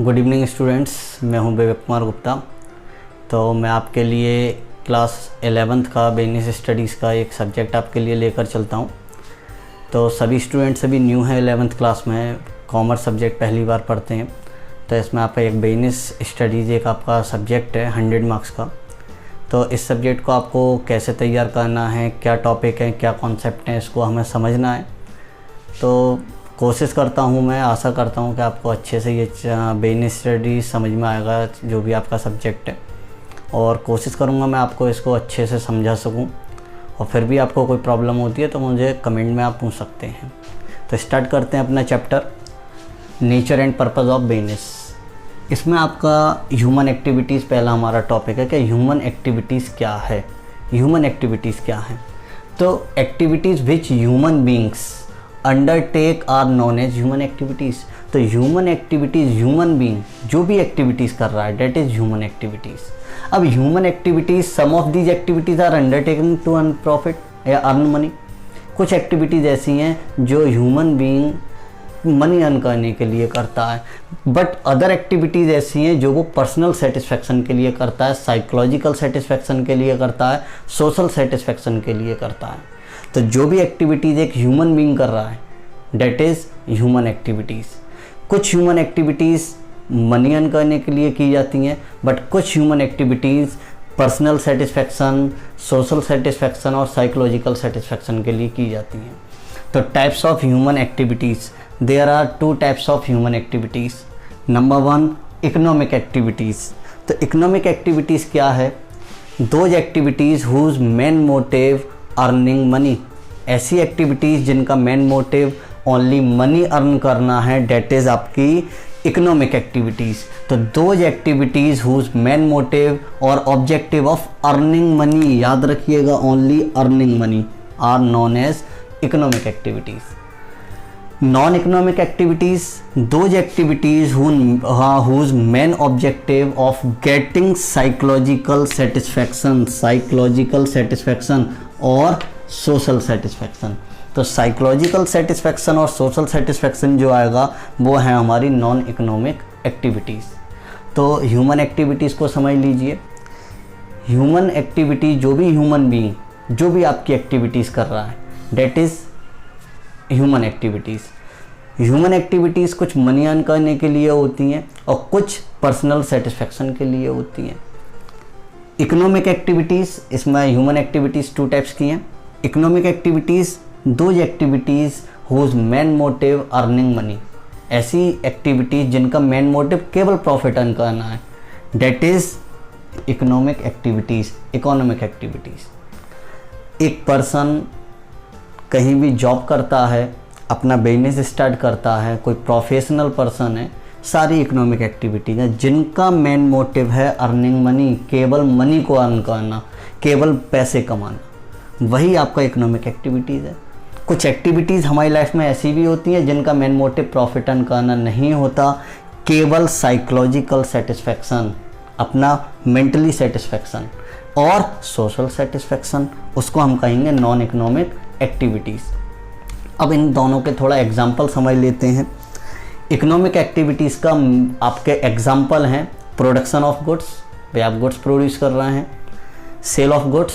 Good evening students, मैं हूं विवेक कुमार गुप्ता। तो मैं आपके लिए क्लास 11th का बिजनेस स्टडीज़ का एक सब्जेक्ट आपके लिए लेकर चलता हूं। तो सभी स्टूडेंट्स अभी न्यू हैं 11th क्लास में, कॉमर्स सब्जेक्ट पहली बार पढ़ते हैं। तो इसमें आपका एक बिजनेस स्टडीज़ एक आपका सब्जेक्ट है 100 मार्क्स का। तो इस सब्जेक्ट को आपको कैसे तैयार करना है, क्या टॉपिक है, क्या कॉन्सेप्ट है, इसको हमें समझना है। तो कोशिश करता हूँ, मैं आशा करता हूँ कि आपको अच्छे से ये बिजनेस स्टडी समझ में आएगा, जो भी आपका सब्जेक्ट है। और कोशिश करूँगा मैं आपको इसको अच्छे से समझा सकूँ। और फिर भी आपको कोई प्रॉब्लम होती है तो मुझे कमेंट में आप पूछ सकते हैं। तो स्टार्ट करते हैं अपना chapter, nature and purpose of business. इसमें आपका ह्यूमन एक्टिविटीज़ पहला हमारा टॉपिक है कि ह्यूमन एक्टिविटीज़ क्या है। ह्यूमन एक्टिविटीज़ क्या है? तो activities which human beings undertake are known as human activities. तो ह्यूमन एक्टिविटीज़, ह्यूमन बींग जो भी एक्टिविटीज़ कर रहा है, डेट इज़ ह्यूमन एक्टिविटीज़। अब human activities, some of these activities are undertaking to earn profit या अर्न मनी। कुछ activities ऐसी हैं जो ह्यूमन बींग मनी अर्न करने के लिए करता है, बट अदर एक्टिविटीज़ ऐसी हैं जो वो पर्सनल सेटिस्फेक्शन के लिए करता है, साइकोलॉजिकल सेटिस्फेक्शन के लिए करता है, सोशल सेटिस्फेक्शन के लिए करता है। तो जो भी एक्टिविटीज़ एक ह्यूमन बीइंग कर रहा है, डेट इज़ ह्यूमन एक्टिविटीज़। कुछ ह्यूमन एक्टिविटीज़ मनी अर्न करने के लिए की जाती हैं, बट कुछ human activities personal satisfaction, social satisfaction और साइकोलॉजिकल सेटिस्फेक्शन के लिए की जाती हैं। तो types of human activities, there are 2 types of human activities. Number 1, economic activities. तो इकोनॉमिक एक्टिविटीज़ क्या है? Those activities whose main motive earning money. ऐसी एक्टिविटीज़ जिनका main motive only money earn करना है, डेट इज़ आपकी इकोनॉमिक एक्टिविटीज़। तो those activities whose main motive और ऑब्जेक्टिव ऑफ अर्निंग मनी, याद रखिएगा, only earning money are known as economic activities. Non economic activities, those activities whose main objective of getting psychological satisfaction और social satisfaction. तो psychological satisfaction और social satisfaction जो आएगा वो है हमारी नॉन इकोनॉमिक एक्टिविटीज़। तो ह्यूमन एक्टिविटीज़ को समझ लीजिए। ह्यूमन एक्टिविटी, जो भी ह्यूमन बीइंग जो भी आपकी एक्टिविटीज़ कर रहा है, that is human activities. Human activities कुछ मनी अर्न करने के लिए होती हैं और कुछ पर्सनल सेटिस्फेक्शन के लिए होती हैं। इकोनॉमिक एक्टिविटीज़, इसमें ह्यूमन एक्टिविटीज़ 2 टाइप्स की हैं। Economic activities, those activities whose main motive earning money. ऐसी एक्टिविटीज़ जिनका मेन मोटिव केवल प्रॉफिट अर्न करना है, that is economic activities. Economic activities, एक पर्सन कहीं भी जॉब करता है, अपना बिजनेस स्टार्ट करता है, कोई प्रोफेशनल पर्सन है, सारी इकोनॉमिक एक्टिविटीज़ हैं जिनका मेन मोटिव है अर्निंग मनी, केवल मनी को अर्न करना, केवल पैसे कमाना, वही आपका इकोनॉमिक एक्टिविटीज़ है। कुछ एक्टिविटीज़ हमारी लाइफ में ऐसी भी होती हैं जिनका मेन मोटिव प्रॉफिट अर्न करना नहीं होता, केवल साइकोलॉजिकल सेटिस्फेक्शन, अपना मेंटली सेटिस्फेक्शन और सोशल सेटिस्फेक्शन, उसको हम कहेंगे नॉन इकोनॉमिक एक्टिविटीज़। अब इन दोनों के थोड़ा एग्जाम्पल समझ लेते हैं। इकोनॉमिक एक्टिविटीज़ का आपके एग्जाम्पल हैं प्रोडक्शन ऑफ गुड्स, भाई आप गुड्स प्रोड्यूस कर रहे हैं, सेल ऑफ गुड्स,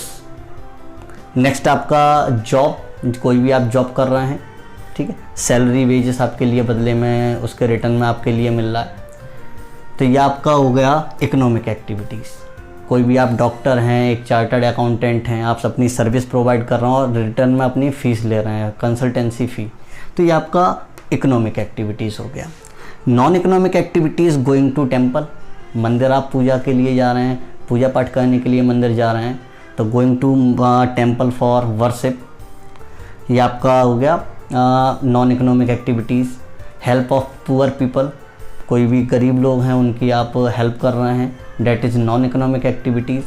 नेक्स्ट आपका जॉब, कोई भी आप जॉब कर रहे हैं, ठीक है, सैलरी वेजेस आपके लिए बदले में उसके रिटर्न में आपके लिए मिल रहा है। तो ये आपका हो गया इकोनॉमिक एक्टिविटीज़। कोई भी आप डॉक्टर हैं, एक चार्टर्ड अकाउंटेंट हैं, आप अपनी सर्विस प्रोवाइड कर रहे हो और रिटर्न में अपनी फ़ीस ले रहे हैं, कंसल्टेंसी फ़ी, तो ये आपका इकोनॉमिक एक्टिविटीज़ हो गया। Non economic activities, going to temple, मंदिर आप पूजा के लिए जा रहे हैं, पूजा पाठ करने के लिए मंदिर जा रहे हैं, तो going to temple for worship, ये आपका हो गया non economic activities. Help of poor people, कोई भी गरीब लोग हैं उनकी आप हेल्प कर रहे हैं, that is non economic activities.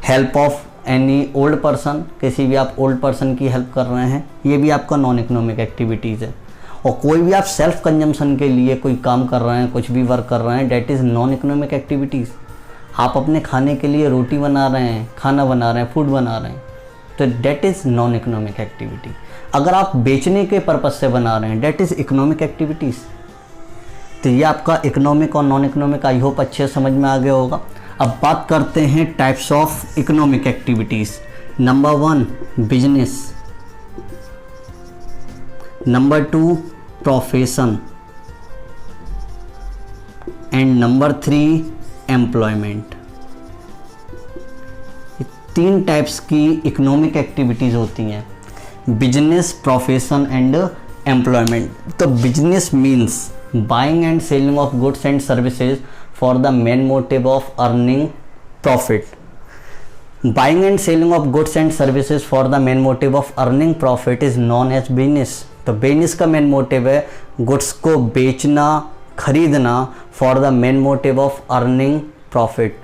Help of any old person, किसी भी आप ओल्ड पर्सन की हेल्प कर रहे हैं, ये भी आपका नॉन इकोनॉमिक एक्टिविटीज़ है। और कोई भी आप सेल्फ कंजम्पशन के लिए कोई काम कर रहे हैं, कुछ भी वर्क कर रहे हैं, that is non economic activities. आप अपने खाने के लिए रोटी बना रहे हैं, खाना बना रहे हैं, फूड बना रहे हैं, तो that is non economic activity. अगर आप बेचने के पर्पज़ से बना रहे हैं, डेट इज़ इकोनॉमिक एक्टिविटीज़। तो ये आपका इकोनॉमिक और नॉन इकोनॉमिक आई होप अच्छे समझ में आ गया होगा। अब बात करते हैं types of economic activities. Number 1 business, number 2 profession and number 3 employment. 3 types की इकोनॉमिक एक्टिविटीज़ होती हैं, बिजनेस, प्रोफेशन एंड एम्प्लॉयमेंट। तो business means buying and selling of goods and services for the main motive of earning profit. Buying and selling of goods and services for the main motive of earning profit is known as business. तो business का main motive है goods को बेचना, खरीदना for the main motive of earning profit.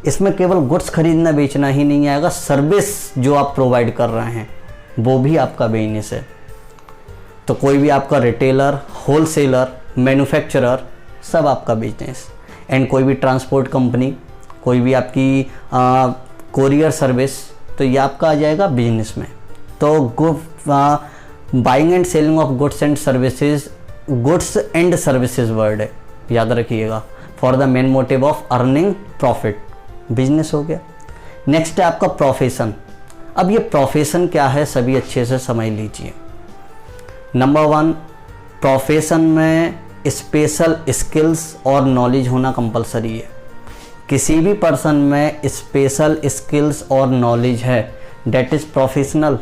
इसमें केवल goods खरीदना बेचना ही नहीं आएगा, सर्विस जो आप प्रोवाइड कर रहे हैं वो भी आपका बिजनेस है। तो कोई भी आपका रिटेलर, होलसेलर, मैन्युफैक्चरर सब आपका बिजनेस। एंड कोई भी ट्रांसपोर्ट कंपनी, कोई भी आपकी कोरियर सर्विस, तो ये आपका आ जाएगा बिजनेस में। तो buying and selling of goods and services, goods and services word है, याद रखिएगा, for the main motive of earning profit, business हो गया। नेक्स्ट है आपका प्रोफेशन। अब ये प्रोफेशन क्या है सभी अच्छे से समझ लीजिए। नंबर 1 प्रोफेशन में स्पेशल स्किल्स और नॉलेज होना कंपलसरी है। किसी भी पर्सन में स्पेशल स्किल्स और नॉलेज है, डेट इज़ प्रोफेशनल,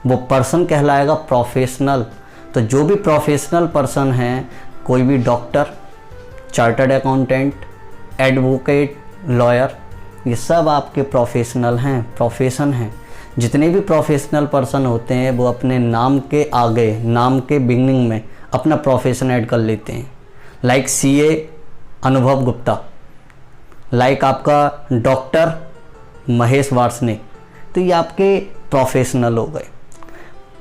वो पर्सन कहलाएगा प्रोफेशनल। तो जो भी प्रोफेशनल पर्सन हैं, कोई भी doctor, chartered accountant, advocate, lawyer, ये सब आपके प्रोफेशनल हैं, प्रोफेशन हैं। जितने भी प्रोफेशनल पर्सन होते हैं वो अपने नाम के आगे, नाम के बिगनिंग में अपना प्रोफेशन ऐड कर लेते हैं। लाइक CA अनुभव गुप्ता, लाइक आपका डॉक्टर महेश वार्ष्णेय, तो ये आपके प्रोफेशनल हो गए।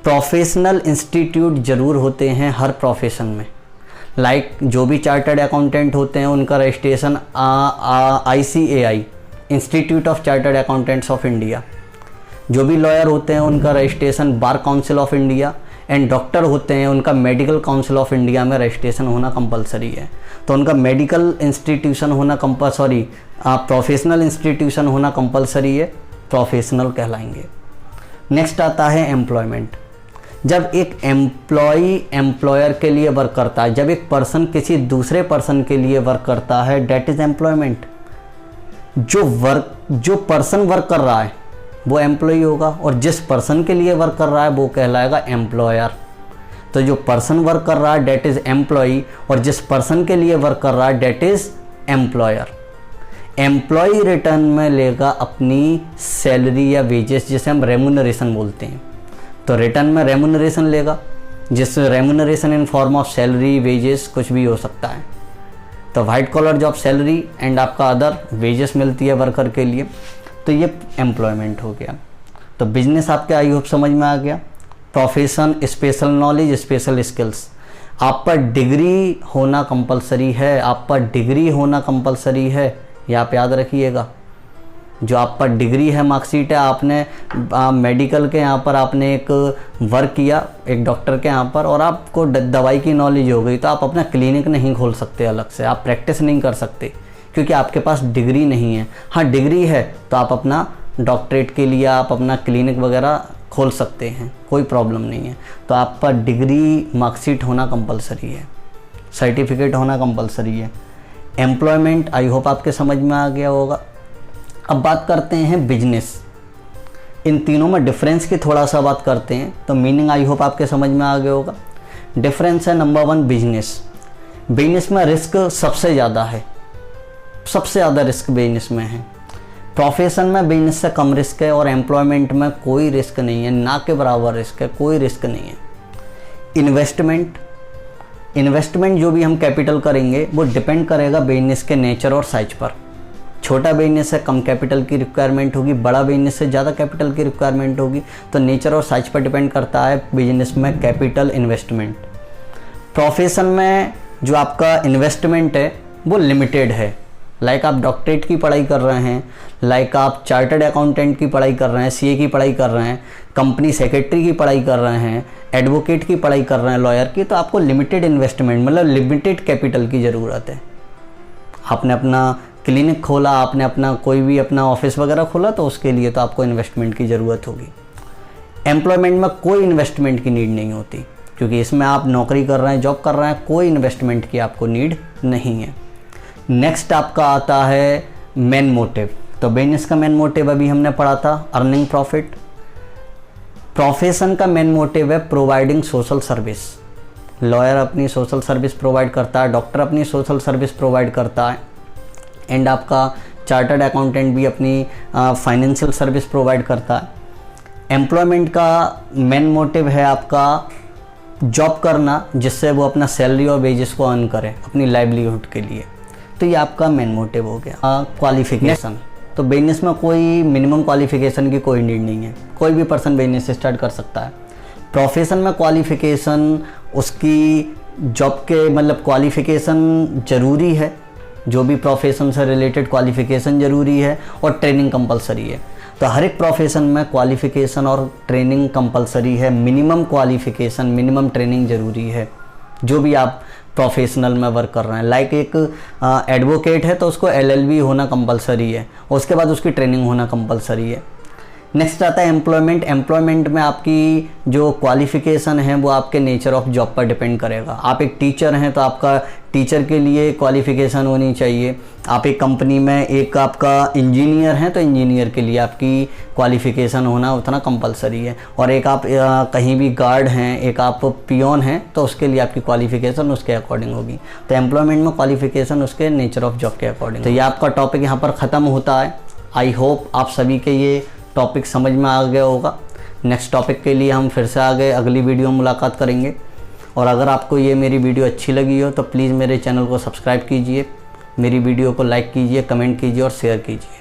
प्रोफेशनल इंस्टीट्यूट ज़रूर होते हैं हर प्रोफेशन में। लाइक जो भी चार्टर्ड अकाउंटेंट होते हैं उनका registration ICAI, institute of chartered accountants of India. जो भी लॉयर होते हैं उनका registration bar council of India. And doctor होते हैं उनका मेडिकल काउंसिल ऑफ इंडिया में रजिस्ट्रेशन होना कंपलसरी है। तो उनका मेडिकल इंस्टीट्यूशन होना कंपलसरी, प्रोफेशनल इंस्टीट्यूशन होना कंपलसरी है, प्रोफेशनल कहलाएंगे। नेक्स्ट आता है एम्प्लॉयमेंट। जब एक एम्प्लॉई एम्प्लॉयर के लिए वर्क करता है, जब एक पर्सन किसी दूसरे पर्सन के लिए वर्क करता है, डेट इज़ एम्प्लॉयमेंट। जो पर्सन वर्क कर रहा है वो एम्प्लॉई होगा और जिस पर्सन के लिए वर्क कर रहा है वो कहलाएगा एम्प्लॉयर। तो जो पर्सन वर्क कर रहा है डेट इज़ एम्प्लॉई और जिस पर्सन के लिए वर्क कर रहा है that is employer. Employee return में लेगा अपनी सैलरी या वेजेस, जिसे हम रेम्यूनरेशन बोलते हैं। तो रिटर्न में रेम्यूनरेशन लेगा, जिस remuneration in form of salary, wages कुछ भी हो सकता है। तो white collar job salary and आपका अदर वेजेस मिलती है वर्कर के लिए, तो ये एम्प्लॉयमेंट हो गया। तो बिजनेस आपके आई होप समझ में आ गया। Profession, special knowledge, special skills. आप पर डिग्री होना कंपलसरी है, आप पर डिग्री होना कंपलसरी है, ये आप याद रखिएगा। जो आप पर डिग्री है, मार्कशीट है, आपने मेडिकल के यहाँ पर आपने एक वर्क किया एक डॉक्टर के यहाँ पर और आपको दवाई की नॉलेज हो गई, तो आप अपना क्लिनिक नहीं खोल सकते अलग से, आप प्रैक्टिस नहीं कर सकते क्योंकि आपके पास डिग्री नहीं है। हाँ डिग्री है तो आप अपना डॉक्टरेट के लिए आप अपना क्लिनिक वगैरह खोल सकते हैं, कोई प्रॉब्लम नहीं है। तो आप पर डिग्री, मार्कशीट होना कंपलसरी है, सर्टिफिकेट होना कंपलसरी है। एम्प्लॉयमेंट आई होप आपके समझ में आ गया होगा। अब बात करते हैं बिजनेस। इन तीनों में डिफरेंस की थोड़ा सा बात करते हैं, तो मीनिंग आई होप आपके समझ में आ गया होगा। डिफरेंस है नंबर 1 बिजनेस। बिजनेस में रिस्क सबसे ज़्यादा है, सबसे ज़्यादा रिस्क बिजनेस में है। प्रोफेशन में बिजनेस से कम रिस्क है और एम्प्लॉयमेंट में कोई रिस्क नहीं है, ना के बराबर रिस्क है, कोई रिस्क नहीं है। इन्वेस्टमेंट जो भी हम कैपिटल करेंगे वो डिपेंड करेगा बिजनेस के नेचर और साइज पर। छोटा बिजनेस है कम कैपिटल की रिक्वायरमेंट होगी, बड़ा बिजनेस से ज़्यादा कैपिटल की रिक्वायरमेंट होगी। तो नेचर और साइज पर डिपेंड करता है बिजनेस में कैपिटल इन्वेस्टमेंट। प्रोफेशन में जो आपका इन्वेस्टमेंट है वो लिमिटेड है। लाइक आप डॉक्टरेट की पढ़ाई कर रहे हैं, लाइक आप चार्टर्ड अकाउंटेंट की पढ़ाई कर रहे हैं, CA की पढ़ाई कर रहे हैं, कंपनी सेक्रेटरी की पढ़ाई कर रहे हैं, एडवोकेट की पढ़ाई कर रहे हैं, लॉयर की, तो आपको लिमिटेड इन्वेस्टमेंट मतलब लिमिटेड कैपिटल की ज़रूरत है। आपने अपना क्लिनिक खोला, आपने अपना कोई भी अपना ऑफिस वगैरह खोला, तो उसके लिए तो आपको इन्वेस्टमेंट की ज़रूरत होगी। एम्प्लॉयमेंट में कोई इन्वेस्टमेंट की नीड नहीं होती, क्योंकि इसमें आप नौकरी कर रहे हैं, जॉब कर रहे हैं, कोई इन्वेस्टमेंट की आपको नीड नहीं है। नेक्स्ट आपका आता है मेन मोटिव। तो बिजनेस का मेन मोटिव अभी हमने पढ़ा था, अर्निंग प्रॉफिट। प्रोफेशन का मेन मोटिव है प्रोवाइडिंग सोशल सर्विस। लॉयर अपनी सोशल सर्विस प्रोवाइड करता है, डॉक्टर अपनी सोशल सर्विस प्रोवाइड करता है, एंड आपका चार्टर्ड अकाउंटेंट भी अपनी फाइनेंशियल सर्विस प्रोवाइड करता है। एम्प्लॉयमेंट का मेन मोटिव है आपका जॉब करना, जिससे वो अपना सैलरी और वेजेस को अर्न करे अपनी लाइवलीहुड के लिए। तो ये आपका मेन मोटिव हो गया। क्वालिफिकेशन, तो बिजनेस में कोई मिनिमम क्वालिफिकेशन की कोई नीड नहीं है, कोई भी पर्सन बिजनेस स्टार्ट कर सकता है। प्रोफेशन में क्वालिफिकेशन उसकी जॉब के मतलब क्वालिफिकेशन ज़रूरी है, जो भी प्रोफेशन से रिलेटेड क्वालिफिकेशन ज़रूरी है, और ट्रेनिंग कंपलसरी है। तो हर एक प्रोफेशन में क्वालिफिकेशन और ट्रेनिंग कंपलसरी है। मिनिमम क्वालिफिकेशन, मिनिमम ट्रेनिंग ज़रूरी है जो भी आप प्रोफेशनल में वर्क कर रहे हैं। लाइक एक एडवोकेट है तो उसको LLB होना कंपलसरी है, उसके बाद उसकी ट्रेनिंग होना कंपलसरी है। नेक्स्ट आता है एम्प्लॉयमेंट। एम्प्लॉयमेंट में आपकी जो क्वालिफिकेशन है वो आपके नेचर ऑफ जॉब पर डिपेंड करेगा। आप एक टीचर हैं तो आपका टीचर के लिए क्वालिफिकेशन होनी चाहिए। आप एक कंपनी में एक आपका इंजीनियर हैं तो इंजीनियर के लिए आपकी क्वालिफिकेशन होना उतना कंपलसरी है। और एक आप कहीं भी गार्ड हैं, एक आप पियोन हैं, तो उसके लिए आपकी क्वालिफिकेशन उसके अकॉर्डिंग होगी। तो एम्प्लॉयमेंट में क्वालिफिकेशन उसके नेचर ऑफ जॉब के अकॉर्डिंग। तो ये आपका टॉपिक यहाँ पर ख़त्म होता है। आई होप आप सभी के ये टॉपिक समझ में आ गया होगा। नेक्स्ट टॉपिक के लिए हम फिर से आगे अगली वीडियो में मुलाकात करेंगे। और अगर आपको ये मेरी वीडियो अच्छी लगी हो तो प्लीज़ मेरे चैनल को सब्सक्राइब कीजिए, मेरी वीडियो को लाइक कीजिए, कमेंट कीजिए और शेयर कीजिए।